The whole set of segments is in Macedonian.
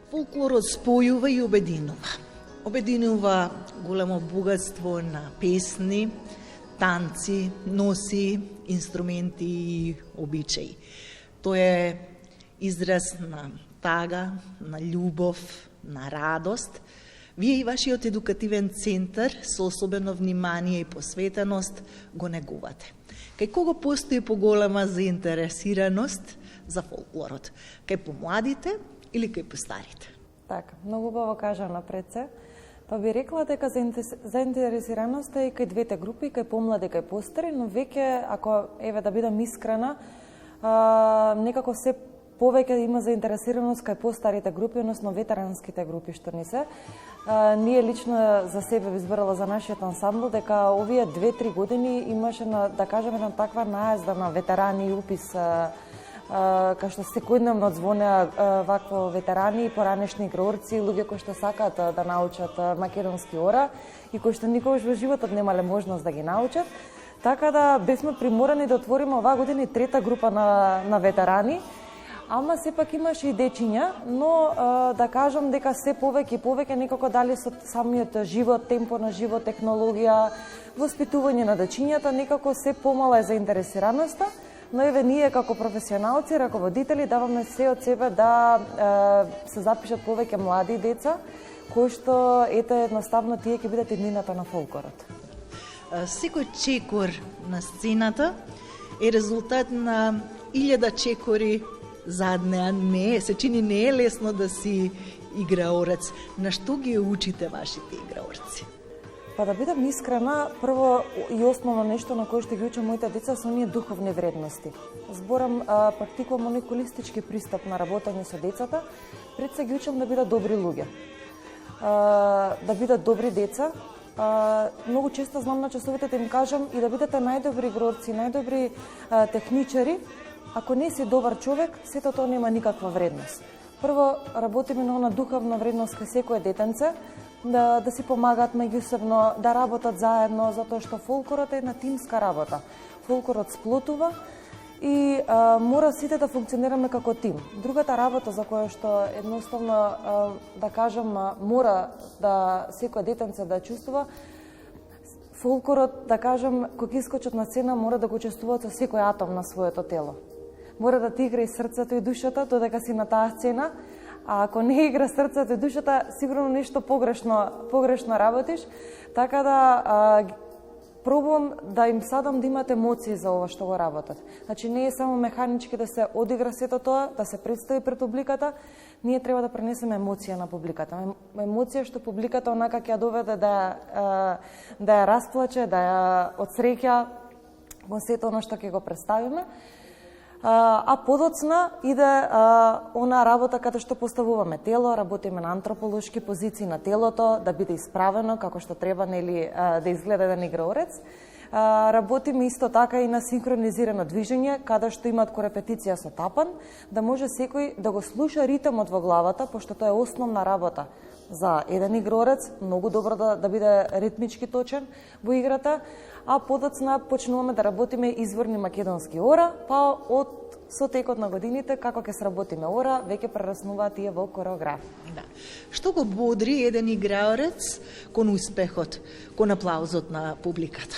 Фолклорот спојува и обединува. Обединува големо богатство на песни, танци, носи, инструменти и обичаи. Тоа е израз на тага, на љубов, на радост. Вие и вашиот едукативен центар со особено внимание и посветеност го негувате. Кај кого постои поголема заинтересираност за фолклорот? Кај помладите или кај постарите? Така, многу убаво кажа напред се. Па би рекла дека заинтересираноста е кај двете групи, кај помлади, кај постари, но веќе, ако еве да бидам искрена, некако се повеќе има заинтересираност кај постарите групи, односно ветеранските групи што ни се. Ние лично за себе избрала за нашиот ансамбл дека овие 2-3 години имаше да кажеме една таква наезда на ветерани и упис кај што секојдневно звонеа вакво ветерани и поранешни играорци, луѓе кои што сакаат да научат македонски ора и кои што никогаш во животот немале можност да ги научат. Така да бевме приморани да отвориме оваа година и трета група на ветерани, ама сепак имаше и дечиња, но да кажам дека се повеќе и повеќе некако дали со самиот живот, темпо на живот, технологија, воспитување на дечињата, некако се помала е заинтересираноста. Но еве ние како професионалци, раководители даваме се од себе да се запишат повеќе млади деца кои што едноставно тие ќе бидат еднината на фолклорот. Секој чекор на сцената е резултат на 1000 чекори заднеа. Се чини не е лесно да си играорец. На што ги учите вашите играорци? Па да бидам искрена, прво и основно нешто на кое што ги учам моите деца се оние духовни вредности. Зборам, практикувам оној холистички пристап на работење со децата, пред се ги учам да бидат добри луѓе, да бидат добри деца. Многу често знам на часовите да им кажам и да бидете најдобри игрорци, најдобри техничари. Ако не си добар човек, сето тоа нема никаква вредност. Прво, работиме на она духовна вредност кај секое детенце, да си помагаат меѓусебно, да работат заедно, затоа што фолклорот е една тимска работа. Фолклорот сплотува и мора сите да функционираме како тим. Другата работа за која што едноставно, да кажам, мора да секој детенце да чувствува, фолклорот, да кажам, кога искочат на сцена, мора да го чувствуваат со секој атом на своето тело. Мора да ти игра и срцето и душата, додека си на таа сцена, а ако не игра срцето и душата, сигурно нешто погрешно работиш, така да пробувам да им садам да имат емоции за ова што го работат. Значи не е само механички да се одигра сето тоа, да се представи пред публиката, ние треба да пренесеме емоција на публиката. Емоција што публиката онака ќе ја доведе да ја расплаче, да ја одсреќа во сето оно што ќе го представиме. А подоцна иде она работа каде што поставуваме тело, работиме на антрополошки позиции на телото, да биде исправено како што треба, нели, да изгледа еден играорец. Работиме исто така и на синхронизирано движење, каде што имаат корепетиција со тапан, да може секој да го слуша ритмот во главата, пошто тоа е основна работа за еден играорец, многу добро да биде ритмички точен во играта, а подоцна почнуваме да работиме изворни македонски ора, па со текот на годините, како ќе сработиме ора, веќе прераснуваат тие во кореографија. Да. Што го бодри еден играорец кон успехот, кон аплаузот на публиката?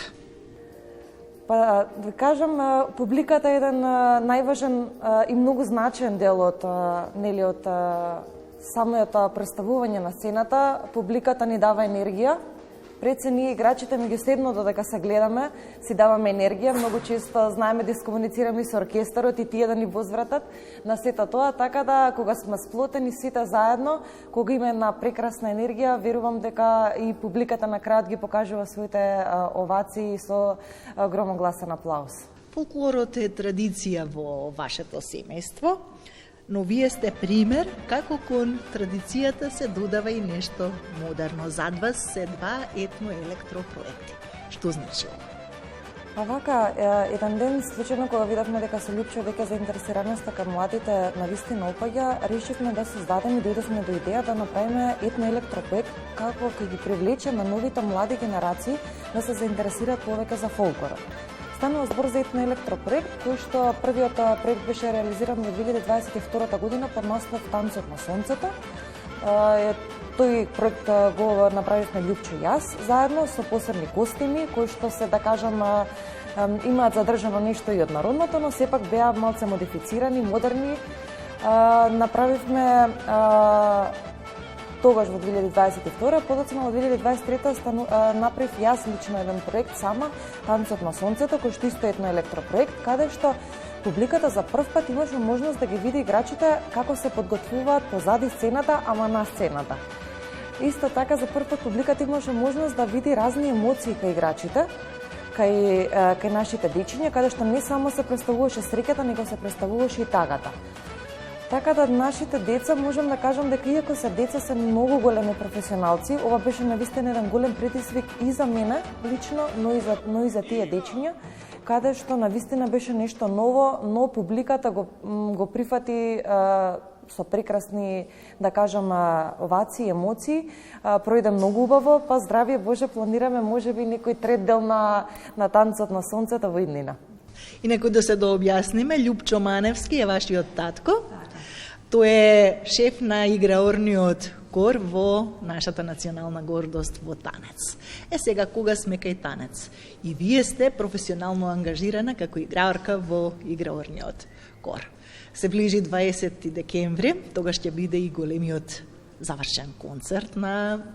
Па, да кажам, публиката е еден најважен и многу значаен дел од самиот представување на сцената. Публиката ни дава енергија. Пред се ние играчите меѓуседно додека се гледаме, си даваме енергија, многу често знаеме да искомуницираме со оркестарот и тие да ни возвратат на сето тоа, така да кога сме сплотени сите заедно, кога има една прекрасна енергија, верувам дека и публиката на крајот ги покажува своите овации со громогласен аплауз. Фолклорот е традиција во вашето семејство, но вие сте пример како кон традицијата се додава и нешто модерно. Зад вас се 2 етноелектопроекти. Што значи ова? А вака, еден ден, случајно кога видовме дека се Лјупчо веќе заинтересираноста кај младите навистина опаѓа, решивме да создадеме и дојдовме до идеја да направиме етноелектопроект како ќе ги привлечеме новите млади генерации да се заинтересираат повеќе за фолклорот. Станува збор за етноелектопроект, кој што првиот проект беше реализиран во 2022 година под наслов Танцот на сонцето. Тој проект го направивме Љупчо и јас заедно со посебни костими кои што се, да кажам, имаат задржано нешто и од народното, но сепак беа малце модифицирани, модерни. Направивме тогаш во 2022, подоцна во 2023 направив јас лично еден проект сама, Танцот на сонцето, кој што исто е едно електропроект, каде што публиката за прв пат имаше можност да ги види играчите како се подготвуваат позади сцената, ама на сцената. Исто така за прв пат публиката имаше можност да види разни емоции кај играчите, кај нашите дечиња, каде што не само се представуваше среќата, него се представуваше и тагата. Така да нашите деца, можам да кажам дека иако се деца, се многу големи професионалци, ова беше навистина еден голем притисвик и за мене лично, но и за тие дечиња, каде што навистина беше нешто ново, но публиката го прифати со прекрасни, да кажам, овации, емоции. Пројде многу убаво, па здравие Боже, планираме можеби некој трет дел на Танцот на сонцето во иднина. Инаку да се дообјасниме, Љупчо Маневски е вашиот татко. Тој е шеф на играорниот кор во нашата национална гордост во танец. Сега кога сме кај танец, и вие сте професионално ангажирана како играорка во играорниот кор. Се ближи 20 декември, тогаш ќе биде и големиот завршен концерт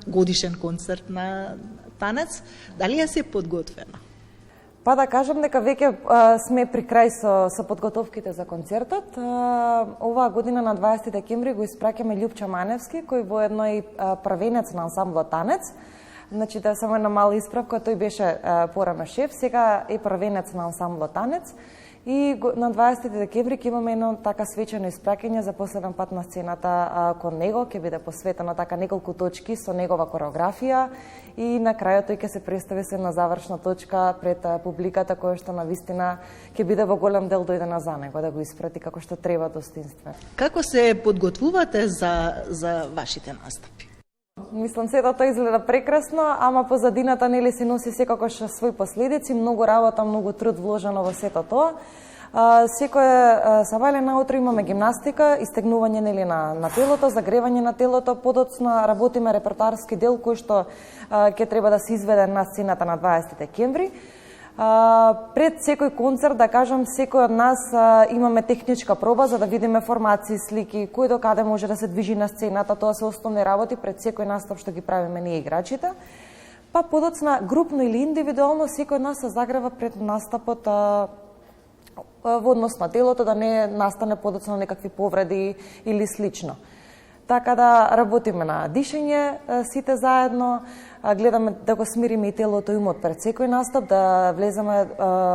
годишен концерт на танец. Дали ја се подготвена? Па да кажам дека веќе сме при крај со подготовките за концертот. Оваа година на 20 декември го испраќаме Љупчо Маневски, кој во едној првенец на ансамблот танец. Значи да само една мала исправка, тој беше порано шеф, сега е првенец на ансамблот танец. И на 20 декември ќе имаме едно така свечено испраќање за последен пат на сцената кон него, ќе биде посветено така неколку точки со негова кореографија и на крајот тој ќе се представи се на завршна точка пред публиката која што навистина ќе биде во голем дел дојдена за него да го испрати како што треба достоинствено. Како се подготвувате за вашите настапи? Мислам се да тоа изгледа прекрасно, ама позадината нели се носи секогаш своји последици, многу работа, многу труд вложено во сето тоа. Секој сабајле наутро имаме гимнастика, истегнување нели на телото, загревање на телото, подоцна работиме репертоарски дел кој што ќе треба да се изведе на сцената на 20 декември. Пред секој концерт, да кажам, секој од нас имаме техничка проба за да видиме формации, слики, кој до каде може да се движи на сцената, тоа се основни работи пред секој настап што ги правиме ние играчите. Па подоцна групно или индивидуално секој од нас се загрева пред настапот во однос на телото, да не настане подоцна некакви повреди или слично. Така да работиме на дишење сите заедно, гледаме да го смириме и телото и умот пред секој настап, да влеземе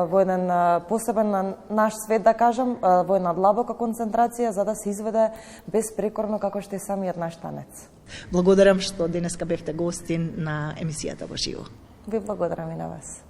во еден посебен наш свет, да кажам, во една длабока концентрација за да се изведе безпрекорно како што е самиот наш танец. Благодарам што денеска бевте гостин на емисијата во живо. Ви благодарам и на вас.